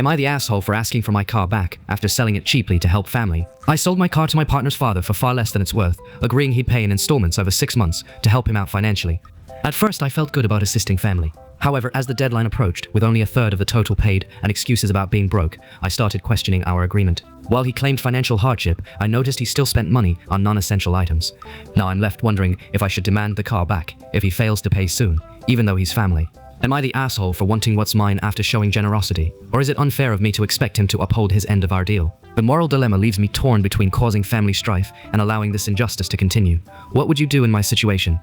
Am I the asshole for asking for my car back after selling it cheaply to help family? I sold my car to my partner's father for far less than it's worth, agreeing he'd pay in installments over 6 months to help him out financially. At first, I felt good about assisting family. However, as the deadline approached, with only a third of the total paid and excuses about being broke, I started questioning our agreement. While he claimed financial hardship, I noticed he still spent money on non-essential items. Now I'm left wondering if I should demand the car back if he fails to pay soon, even though he's family. Am I the asshole for wanting what's mine after showing generosity? Or is it unfair of me to expect him to uphold his end of our deal? The moral dilemma leaves me torn between causing family strife and allowing this injustice to continue. What would you do in my situation?